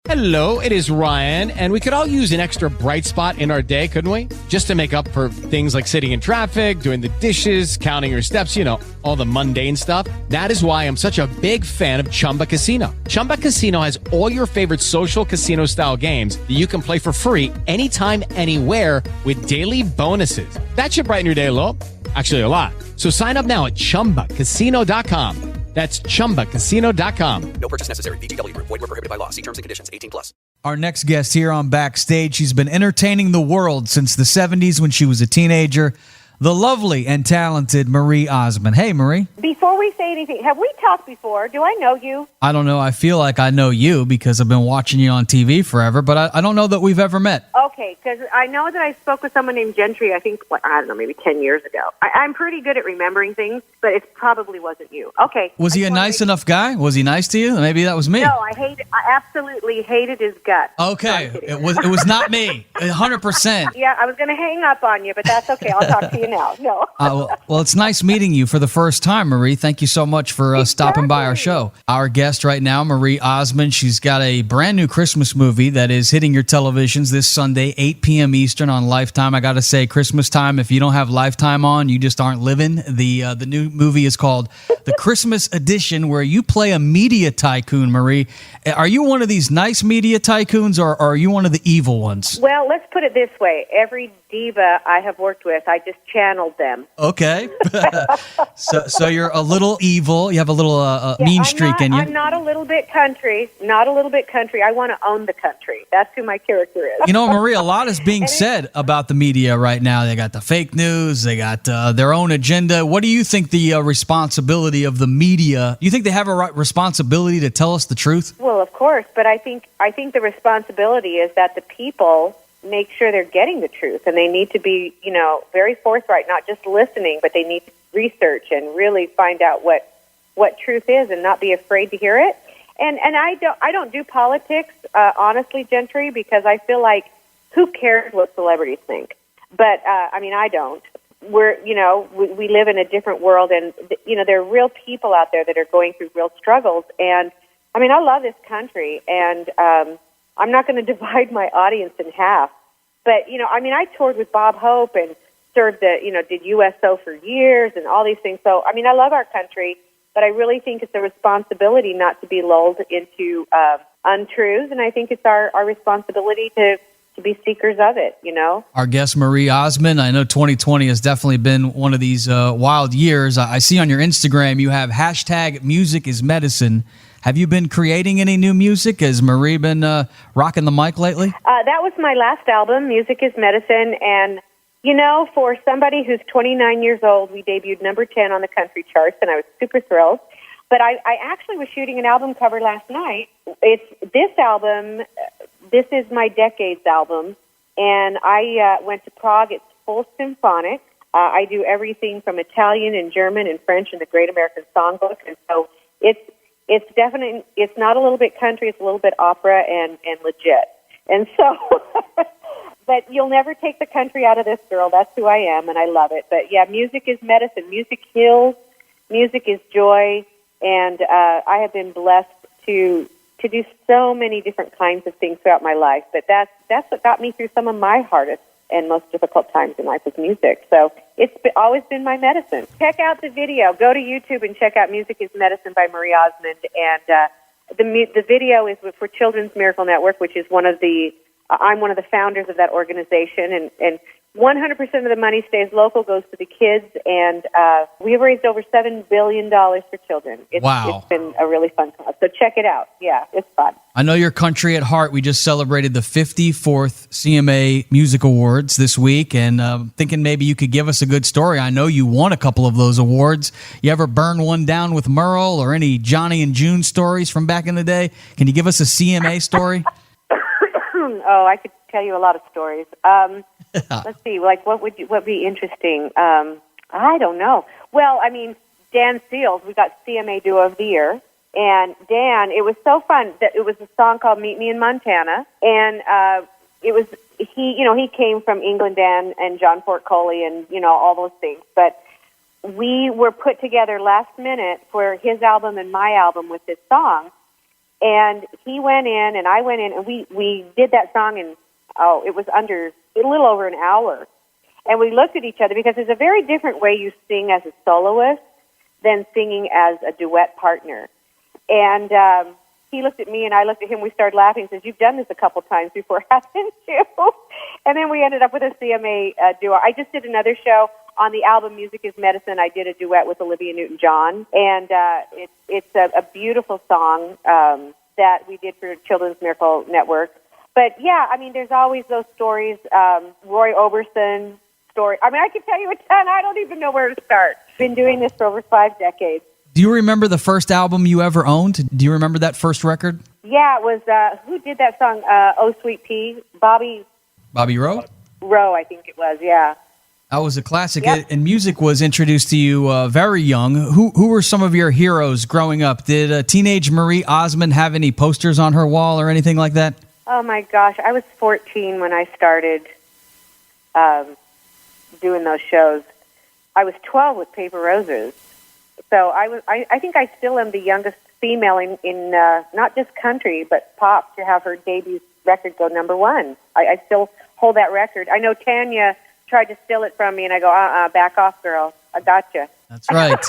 Hello, it is Ryan, and we could all use an extra bright spot in our day, couldn't we? Just to make up for things like sitting in traffic, doing the dishes, counting your steps, all the mundane stuff. That is why I'm such a big fan of Chumba Casino. Chumba Casino has all your favorite social casino-style games that you can play for free anytime, anywhere with daily bonuses. That should brighten your day a little. Actually, a lot. So sign up now at ChumbaCasino.com. That's ChumbaCasino.com. No purchase necessary. VGW Group. Void where prohibited by law. See terms and conditions. 18+. Our next guest here on Backstage, she's been entertaining the world since the 70s when she was a teenager. The lovely and talented Marie Osmond. Hey, Marie. Before we say anything, have we talked before? Do I know you? I don't know. I feel like I know you because I've been watching you on TV forever, but I don't know that we've ever met. Okay, because I know that I spoke with someone named Gentry, I think, I don't know, maybe 10 years ago. I'm pretty good at remembering things, but it probably wasn't you. Okay. Was he a nice enough guy? Was he nice to you? Maybe that was me. No, I absolutely hated his guts. Okay, it was not me, 100%. Yeah, I was going to hang up on you, but that's okay. I'll talk to you now. No. Well, it's nice meeting you for the first time, Marie. Thank you so much for stopping by our show. Our guest right now, Marie Osmond, she's got a brand new Christmas movie that is hitting your televisions this Sunday, 8 p.m. Eastern on Lifetime. I got to say, Christmas time, if you don't have Lifetime on, you just aren't living. The new movie is called The Christmas Edition, where you play a media tycoon, Marie. Are you one of these nice media tycoons, or are you one of the evil ones? Well, let's put it this way. Every diva I have worked with, I just channeled them. Okay. so you're a little evil. You have a little mean streak in you. I'm not a little bit country. Not a little bit country. I want to own the country. That's who my character is. Marie, a lot is being said about the media right now. They got the fake news. They got their own agenda. What do you think the responsibility of the media? Do you think they have a responsibility to tell us the truth? Well, of course, but I think the responsibility is that the people make sure they're getting the truth, and they need to be, very forthright, not just listening, but they need to research and really find out what truth is and not be afraid to hear it. And I don't do politics, honestly, Gentry, because I feel like who cares what celebrities think? But I don't. We live in a different world, and there are real people out there that are going through real struggles. And I love this country, and I'm not going to divide my audience in half. But I toured with Bob Hope and served did USO for years and all these things. So I love our country, but I really think it's a responsibility not to be lulled into untruths, and I think it's our responsibility to be seekers of it, Our guest, Marie Osmond, I know 2020 has definitely been one of these wild years. I see on your Instagram you have #MusicIsMedicine. Have you been creating any new music? Has Marie been rocking the mic lately? That was my last album, Music is Medicine, and for somebody who's 29 years old, we debuted number 10 on the country charts, and I was super thrilled. But I actually was shooting an album cover last night. It's this album. This is my Decades album, and I went to Prague. It's full symphonic. I do everything from Italian and German and French and the Great American Songbook, and so it's definitely, it's not a little bit country, it's a little bit opera and legit. And so, but you'll never take the country out of this girl. That's who I am, and I love it. But yeah, music is medicine. Music heals. Music is joy. And I have been blessed to do so many different kinds of things throughout my life. But that's what got me through some of my hardest and most difficult times in life with music. So it's always been my medicine. Check out the video. Go to YouTube and check out Music is Medicine by Marie Osmond. And the video is for Children's Miracle Network, which is I'm one of the founders of that organization. And 100% of the money stays local, goes to the kids, and we've raised over $7 billion for children. Wow. It's been a really fun cause. So check it out. Yeah, it's fun. I know you're country at heart. We just celebrated the 54th CMA Music Awards this week, and thinking maybe you could give us a good story. I know you won a couple of those awards. You ever burn one down with Merle or any Johnny and June stories from back in the day? Can you give us a CMA story? Oh, I could tell you a lot of stories. Let's see, like what would be interesting? I don't know. Well, Dan Seals, we got CMA Duo of the Year, and Dan, it was so fun that it was a song called "Meet Me in Montana," and it was he came from England, Dan and John Fort Coley, and all those things, but we were put together last minute for his album and my album with this song. And he went in, and I went in, and we did that song in, it was under a little over an hour. And we looked at each other because there's a very different way you sing as a soloist than singing as a duet partner. And he looked at me, and I looked at him. We started laughing. He says, "You've done this a couple times before, haven't you?" And then we ended up with a CMA duo. I just did another show on the album Music is Medicine. I did a duet with Olivia Newton-John, and it's a beautiful song that we did for Children's Miracle Network. But, yeah, I mean, there's always those stories. Roy Orbison story. I mean, I could tell you a ton. I don't even know where to start. Been doing this for over 5 decades. Do you remember the first album you ever owned? Do you remember that first record? Yeah, it was, who did that song, Oh Sweet Pea? Bobby Rowe? Rowe, I think it was, yeah. That was a classic, Yep. And music was introduced to you very young. Who were some of your heroes growing up? Did teenage Marie Osmond have any posters on her wall or anything like that? Oh, my gosh. I was 14 when I started doing those shows. I was 12 with Paper Roses. So I think I still am the youngest female in not just country, but pop to have her debut record go number one. I still hold that record. I know Tanya tried to steal it from me, and I go, back off, girl. I gotcha. That's right.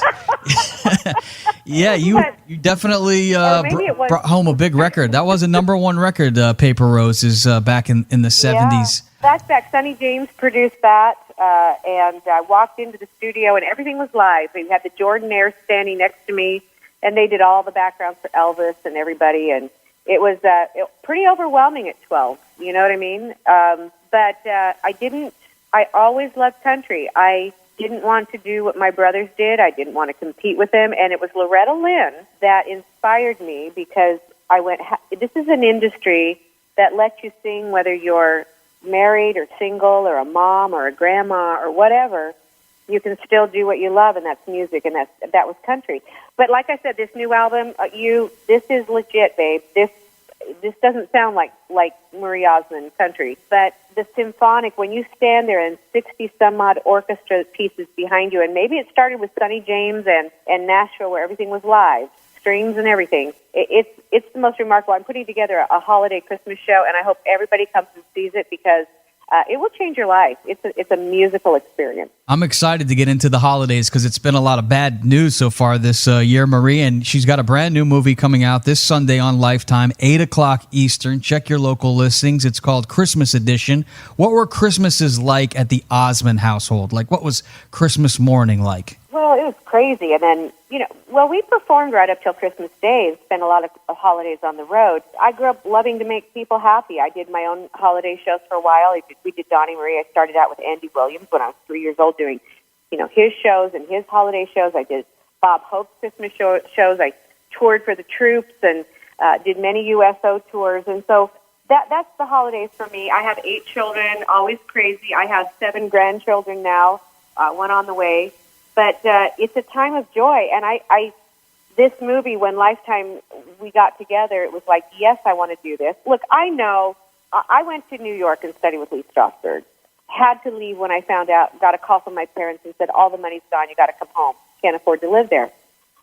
Yeah, you definitely brought home a big record. That was a number one record, Paper Roses, back in the 70s. Flashback. Sonny James produced that, and I walked into the studio, and everything was live. We had the Jordanaires standing next to me, and they did all the backgrounds for Elvis and everybody, and it was pretty overwhelming at 12. You know what I mean? But I always loved country. I didn't want to do what my brothers did. I didn't want to compete with them, and it was Loretta Lynn that inspired me because I went, this is an industry that lets you sing whether you're married or single or a mom or a grandma or whatever. You can still do what you love, and that's music, and that was country. But like I said, this new album, this is legit, babe. This doesn't sound like Marie Osmond country, but the symphonic, when you stand there and 60-some-odd orchestra pieces behind you, and maybe it started with Sonny James and Nashville where everything was live, strings and everything. It's the most remarkable. I'm putting together a holiday Christmas show, and I hope everybody comes and sees it because it will change your life. It's a musical experience. I'm excited to get into the holidays because it's been a lot of bad news so far this year, Marie, and she's got a brand new movie coming out this Sunday on Lifetime, 8 o'clock Eastern. Check your local listings. It's called Christmas Edition. What were Christmases like at the Osmond household? Like, what was Christmas morning like? Well, it was crazy. And then, we performed right up till Christmas Day and spent a lot of holidays on the road. I grew up loving to make people happy. I did my own holiday shows for a while. We did Donnie and Marie. I started out with Andy Williams when I was 3 years old doing, his shows and his holiday shows. I did Bob Hope's Christmas shows. I toured for the troops and did many USO tours. And so that's the holidays for me. I have 8 children, always crazy. I have 7 grandchildren now, one on the way. But it's a time of joy, and this movie, when Lifetime, we got together, it was like, yes, I want to do this. Look, I know, I went to New York and studied with Lee Strasberg. Had to leave when I found out, got a call from my parents and said, all the money's gone, you got to come home. Can't afford to live there.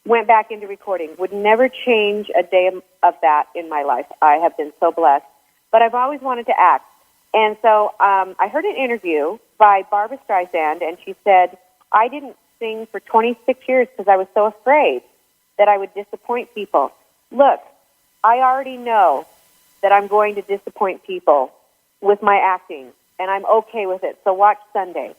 Went back into recording. Would never change a day of that in my life. I have been so blessed. But I've always wanted to act. And so I heard an interview by Barbra Streisand, and she said, I didn't sing for 26 years because I was so afraid that I would disappoint people. Look, I already know that I'm going to disappoint people with my acting, and I'm okay with it. So watch Sunday.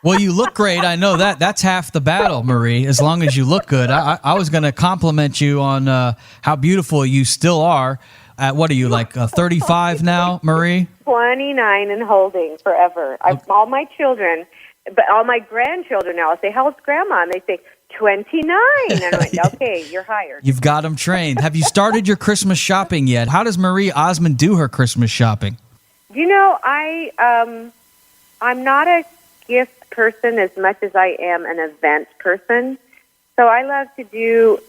Well, you look great. I know that. That's half the battle, Marie, as long as you look good. I was going to compliment you on how beautiful you still are. What are you, like 35 now, Marie? 29 and holding forever. All my children... But all my grandchildren now, I say, how old's Grandma? And they say, 29. And I'm like, okay, you're hired. You've got them trained. Have you started your Christmas shopping yet? How does Marie Osmond do her Christmas shopping? I'm not a gift person as much as I am an event person. So I love to do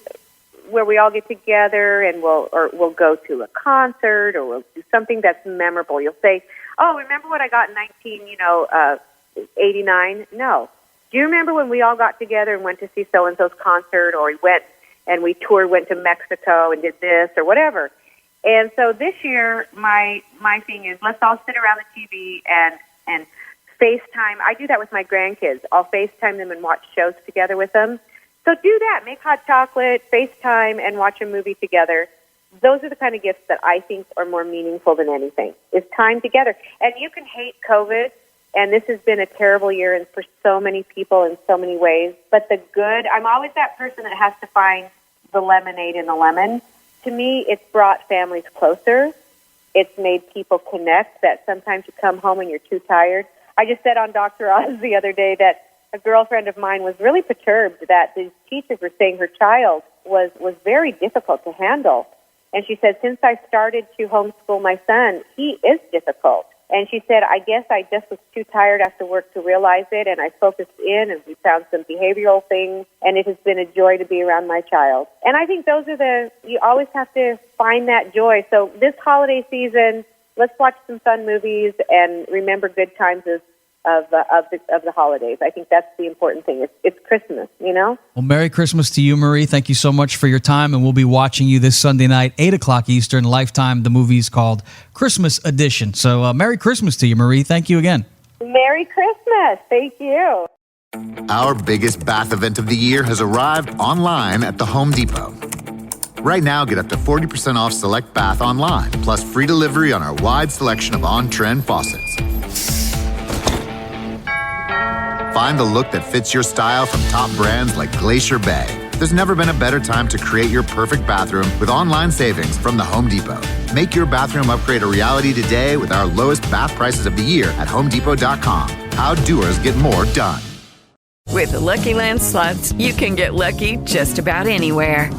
where we all get together and we'll go to a concert or we'll do something that's memorable. You'll say, oh, remember what I got in 1989? No. Do you remember when we all got together and went to see so-and-so's concert, or we went and we toured, went to Mexico and did this or whatever. And so this year, my thing is let's all sit around the TV and FaceTime. I do that with my grandkids. I'll FaceTime them and watch shows together with them. So do that. Make hot chocolate, FaceTime, and watch a movie together. Those are the kind of gifts that I think are more meaningful than anything, is time together. And you can hate COVID, and this has been a terrible year and for so many people in so many ways. But the good, I'm always that person that has to find the lemonade in the lemon. To me, it's brought families closer. It's made people connect, that sometimes you come home and you're too tired. I just said on Dr. Oz the other day that a girlfriend of mine was really perturbed that the teachers were saying her child was very difficult to handle. And she said, since I started to homeschool my son, he is difficult. And she said, I guess I just was too tired after work to realize it, and I focused in, and we found some behavioral things, and it has been a joy to be around my child. And I think those are you always have to find that joy. So this holiday season, let's watch some fun movies and remember good times of the holidays. I think that's the important thing. It's Christmas, you know? Well, Merry Christmas to you, Marie. Thank you so much for your time, and we'll be watching you this Sunday night, 8 o'clock Eastern, Lifetime. The movie is called Christmas Edition. So Merry Christmas to you, Marie. Thank you again. Merry Christmas. Thank you. Our biggest bath event of the year has arrived online at the Home Depot. Right now, get up to 40% off select bath online, plus free delivery on our wide selection of on-trend faucets. Find the look that fits your style from top brands like Glacier Bay. There's never been a better time to create your perfect bathroom with online savings from the Home Depot. Make your bathroom upgrade a reality today with our lowest bath prices of the year at HomeDepot.com. How doers get more done. With the Lucky Land Slots, you can get lucky just about anywhere.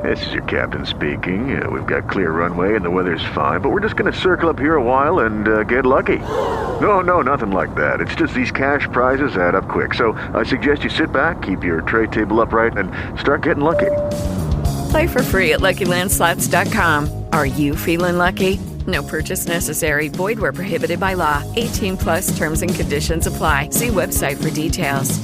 This is your captain speaking. We've got clear runway and the weather's fine, but we're just going to circle up here a while and get lucky. No, nothing like that. It's just these cash prizes add up quick. So I suggest you sit back, keep your tray table upright, and start getting lucky. Play for free at LuckyLandSlots.com. Are you feeling lucky? No purchase necessary. Void where prohibited by law. 18+ terms and conditions apply. See website for details.